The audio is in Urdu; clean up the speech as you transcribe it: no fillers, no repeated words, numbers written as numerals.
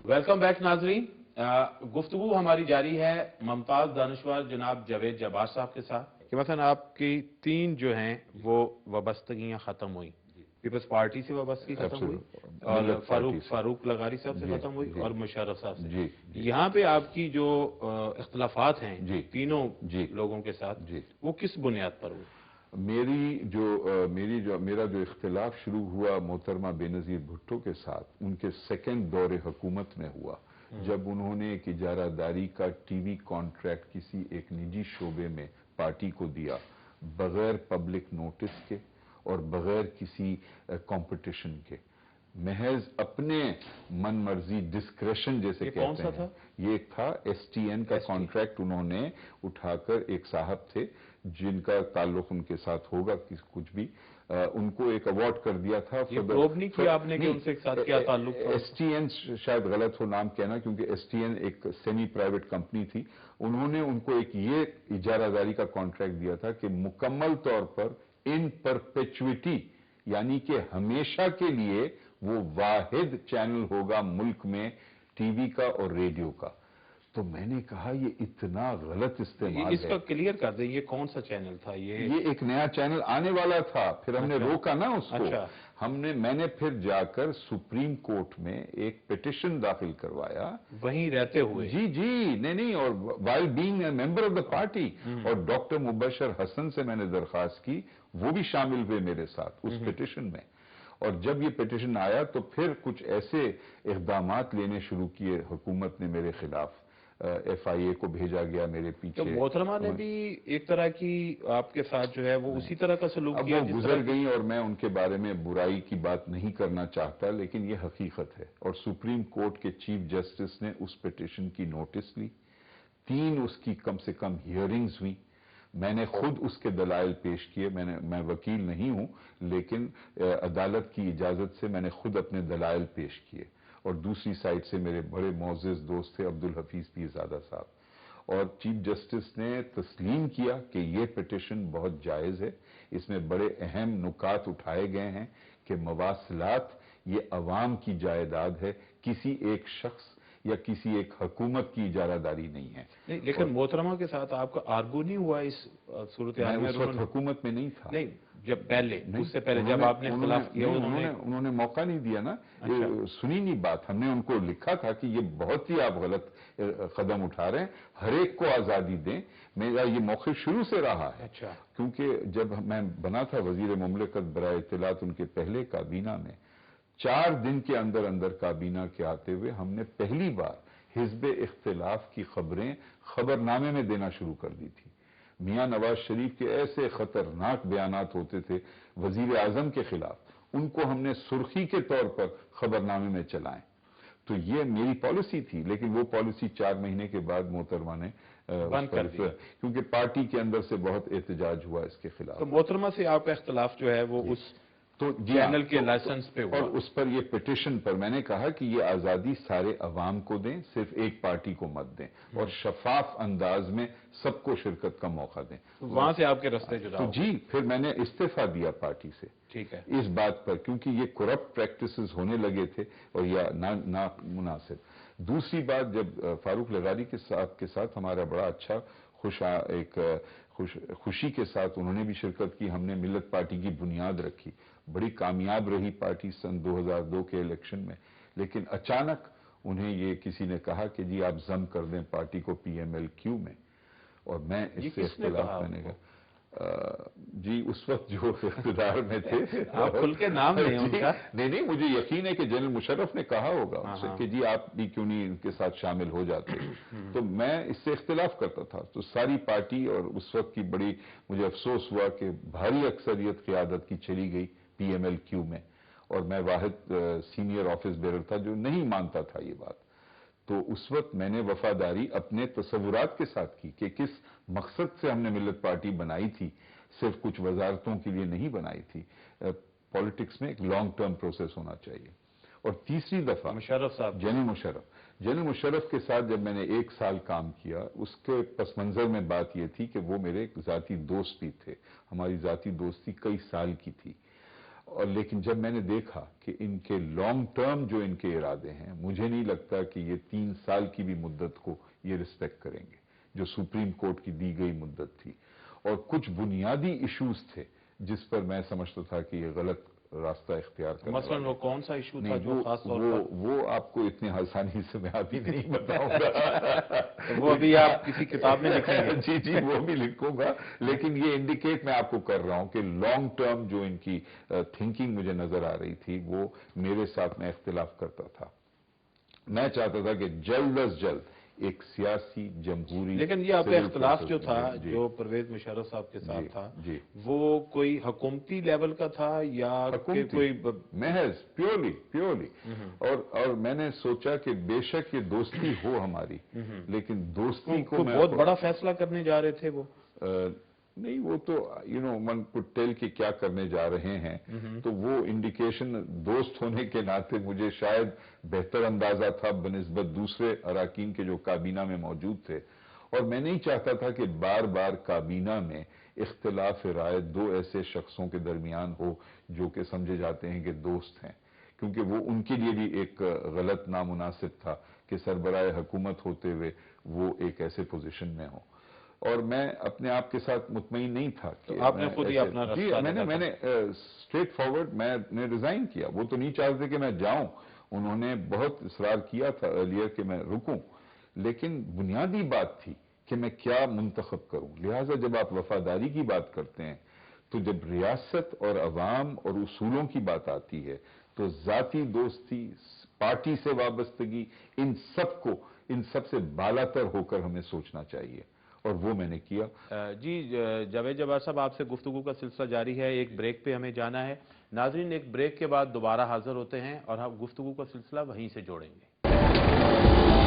ویلکم بیک ناظرین. گفتگو ہماری جاری ہے ممتاز دانشور جناب جاوید جبار صاحب کے ساتھ کہ مثلا آپ کی 3 جو ہیں وہ وابستگیاں ختم ہوئی. پیپلز پارٹی سے وابستگی ختم ہوئی اور فاروق لغاری صاحب سے ختم ہوئی اور مشرف صاحب سے. یہاں پہ آپ کی جو اختلافات ہیں تینوں لوگوں کے ساتھ وہ کس بنیاد پر ہوئے؟ میرا جو اختلاف شروع ہوا محترمہ بے نظیر بھٹو کے ساتھ ان کے سیکنڈ دور حکومت میں ہوا، جب انہوں نے ایک اجارہ داری کا ٹی وی کانٹریکٹ کسی ایک نجی شعبے میں پارٹی کو دیا بغیر پبلک نوٹس کے اور بغیر کسی کمپٹیشن کے، محض اپنے من مرضی ڈسکریشن جیسے کہتے ہیں. یہ تھا ایس ٹی این کا کانٹریکٹ انہوں نے اٹھا کر، ایک صاحب تھے جن کا تعلق ان کے ساتھ ہوگا کچھ بھی، ان کو ایک ایوارڈ کر دیا تھا. ایس ٹی این شاید غلط ہو نام کہنا، کیونکہ ایس ٹی این ایک سیمی پرائیویٹ کمپنی تھی. انہوں نے ان کو ایک یہ اجارہ داری کا کانٹریکٹ دیا تھا کہ مکمل طور پر ان پرپیچوٹی، یعنی کہ ہمیشہ کے لیے وہ واحد چینل ہوگا ملک میں ٹی وی کا اور ریڈیو کا. تو میں نے کہا یہ اتنا غلط استعمال ہے. اس کا کلیئر کر دیں یہ کون سا چینل تھا؟ یہ ایک نیا چینل آنے والا تھا، پھر ہم نے روکا نا اس کو. میں نے پھر جا کر سپریم کورٹ میں ایک پیٹیشن داخل کروایا وہیں رہتے ہوئے. جی نہیں، اور while being a member of the party. اور ڈاکٹر مبشر حسن سے میں نے درخواست کی، وہ بھی شامل ہوئے میرے ساتھ اس پیٹیشن میں. اور جب یہ پیٹیشن آیا تو پھر کچھ ایسے اقدامات لینے شروع کیے حکومت نے میرے خلاف. ایف آئی اے کو بھیجا گیا میرے پیچھے. تو محترمہ نے بھی ایک طرح کی آپ کے ساتھ جو ہے وہ اسی طرح کا سلوک کیا؟ وہ گزر گئی اور میں ان کے بارے میں برائی کی بات نہیں کرنا چاہتا، لیکن یہ حقیقت ہے. اور سپریم کورٹ کے چیف جسٹس نے اس پیٹیشن کی نوٹس لی، 3 اس کی کم سے کم ہیئرنگز ہوئی. میں نے خود اس کے دلائل پیش کیے. میں وکیل نہیں ہوں، لیکن عدالت کی اجازت سے میں نے خود اپنے دلائل پیش کیے. اور دوسری سائڈ سے میرے بڑے معزز دوست تھے عبدالحفیظ پیرزادہ صاحب، اور چیف جسٹس نے تسلیم کیا کہ یہ پیٹیشن بہت جائز ہے. اس میں بڑے اہم نکات اٹھائے گئے ہیں کہ مواصلات یہ عوام کی جائیداد ہے، کسی ایک شخص یا کسی ایک حکومت کی اجارہ داری نہیں ہے. لیکن محترمہ کے ساتھ آپ کا آرگو نہیں ہوا اس صورتحال میں؟ اس وقت حکومت میں نہیں تھا. نہیں، جب اس سے پہلے جب آپ نے اختلاف کیا انہوں نے موقع نہیں دیا نا. سنی نہیں بات. ہم نے ان کو لکھا تھا کہ یہ بہت ہی آپ غلط قدم اٹھا رہے ہیں، ہر ایک کو آزادی دیں. میرا یہ موقف شروع سے رہا ہے. کیونکہ جب میں بنا تھا وزیر مملکت برائے اطلاعات ان کے پہلے کابینہ میں، 4 دن کے اندر کابینہ کے آتے ہوئے ہم نے پہلی بار حزب اختلاف کی خبریں خبرنامے میں دینا شروع کر دی تھی. میاں نواز شریف کے ایسے خطرناک بیانات ہوتے تھے وزیر اعظم کے خلاف، ان کو ہم نے سرخی کے طور پر خبرنامے میں چلائیں. تو یہ میری پالیسی تھی، لیکن وہ پالیسی 4 مہینے کے بعد محترمہ نے بند کر دی، کیونکہ پارٹی کے اندر سے بہت احتجاج ہوا اس کے خلاف. تو محترمہ سے آپ کا اختلاف جو ہے وہ اس چینل کے لائسنس پہ ہوا، اور اس پر یہ پیٹیشن پر میں نے کہا کہ یہ آزادی سارے عوام کو دیں، صرف ایک پارٹی کو مت دیں، اور شفاف انداز میں سب کو شرکت کا موقع دیں. وہاں سے آپ کے راستے جدا ہو. جی، پھر میں نے استعفیٰ دیا پارٹی سے. ٹھیک ہے. اس بات پر، کیونکہ یہ کرپٹ پریکٹسز ہونے لگے تھے اور یہ نامناسب. دوسری بات، جب فاروق لغاری کے ساتھ ہمارا بڑا اچھا خوشی کے ساتھ انہوں نے بھی شرکت کی، ہم نے ملت پارٹی کی بنیاد رکھی، بڑی کامیاب رہی پارٹی سن 2002 کے الیکشن میں. لیکن اچانک انہیں یہ کسی نے کہا کہ جی آپ ضم کر دیں پارٹی کو پی ایم ایل کیو میں. اور میں اس سے اختلاف میں نے کہا جی اس وقت جو اقتدار میں تھے، آپ کھل کے نام نہیں ان کا. نہیں، مجھے یقین ہے کہ جنرل مشرف نے کہا ہوگا ان سے کہ جی آپ بھی کیوں نہیں ان کے ساتھ شامل ہو جاتے. تو میں اس سے اختلاف کرتا تھا. تو ساری پارٹی، اور اس وقت کی بڑی مجھے افسوس ہوا کہ بھاری اکثریت قیادت کی چلی گئی پی ایم ایل کیو میں، اور میں واحد سینئر آفس بیرر تھا جو نہیں مانتا تھا یہ بات. تو اس وقت میں نے وفاداری اپنے تصورات کے ساتھ کی کہ کس مقصد سے ہم نے ملت پارٹی بنائی تھی. صرف کچھ وزارتوں کے لیے نہیں بنائی تھی. پالیٹکس میں ایک لانگ ٹرم پروسیس ہونا چاہیے. اور تیسری دفعہ مشرف صاحب، جنرل مشرف کے ساتھ جب میں نے 1 سال کام کیا، اس کے پس منظر میں بات یہ تھی کہ وہ میرے ایک ذاتی دوست بھی تھے. ہماری ذاتی دوستی کئی سال کی تھی. اور لیکن جب میں نے دیکھا کہ ان کے لانگ ٹرم جو ان کے ارادے ہیں، مجھے نہیں لگتا کہ یہ 3 سال کی بھی مدت کو یہ رسپیکٹ کریں گے جو سپریم کورٹ کی دی گئی مدت تھی، اور کچھ بنیادی ایشوز تھے جس پر میں سمجھتا تھا کہ یہ غلط راستہ اختیار کرنے مثلا والے وہ کون سا ایشو تھا نہیں، جو خاص طور پر وہ آپ کو اتنی آسانی سے میں ابھی نہیں بتاؤں گا وہ ابھی آپ کسی کتاب میں لکھیں گے؟ جی جی وہ بھی لکھوں گا، لیکن یہ انڈیکیٹ میں آپ کو کر رہا ہوں کہ لانگ ٹرم جو ان کی تھنکنگ مجھے نظر آ رہی تھی وہ میرے ساتھ میں اختلاف کرتا تھا۔ میں چاہتا تھا کہ جلد از جلد ایک سیاسی جمہوری لیکن یہ آپ کا civil اختلاف process- جو تھا جی، جو پرویز مشرف صاحب کے ساتھ جی، تھا جی۔ وہ کوئی حکومتی لیول کا تھا یا کہ حکومتی، کوئی محض پیورلی اور میں نے سوچا کہ بے شک یہ دوستی ہو ہماری، لیکن دوستی کو کوئی میں بہت بڑا فیصلہ کرنے جا رہے تھے وہ؟ نہیں، وہ تو من کو ٹیل کہ کیا کرنے جا رہے ہیں، تو وہ انڈیکیشن دوست ہونے کے ناطے مجھے شاید بہتر اندازہ تھا بنسبت دوسرے اراکین کے جو کابینہ میں موجود تھے، اور میں نہیں چاہتا تھا کہ بار بار کابینہ میں اختلاف رائے دو ایسے شخصوں کے درمیان ہو جو کہ سمجھے جاتے ہیں کہ دوست ہیں، کیونکہ وہ ان کے لیے بھی ایک غلط نامناسب تھا کہ سربراہ حکومت ہوتے ہوئے وہ ایک ایسے پوزیشن میں ہوں، اور میں اپنے آپ کے ساتھ مطمئن نہیں تھا کہ آپ نے خود ہی اپنا جی راستہ میں نے اسٹریٹ فارورڈ میں نے ریزائن کیا، وہ تو نہیں چاہتے کہ میں جاؤں، انہوں نے بہت اصرار کیا تھا ارلیئر کہ میں رکوں، لیکن بنیادی بات تھی کہ میں کیا منتخب کروں، لہٰذا جب آپ وفاداری کی بات کرتے ہیں تو جب ریاست اور عوام اور اصولوں کی بات آتی ہے تو ذاتی دوستی، پارٹی سے وابستگی، ان سب سے بالاتر ہو کر ہمیں سوچنا چاہیے، اور وہ میں نے کیا۔ جی جاوید جبار صاحب، آپ سے گفتگو کا سلسلہ جاری ہے، ایک بریک پہ ہمیں جانا ہے۔ ناظرین، ایک بریک کے بعد دوبارہ حاضر ہوتے ہیں اور ہم گفتگو کا سلسلہ وہیں سے جوڑیں گے۔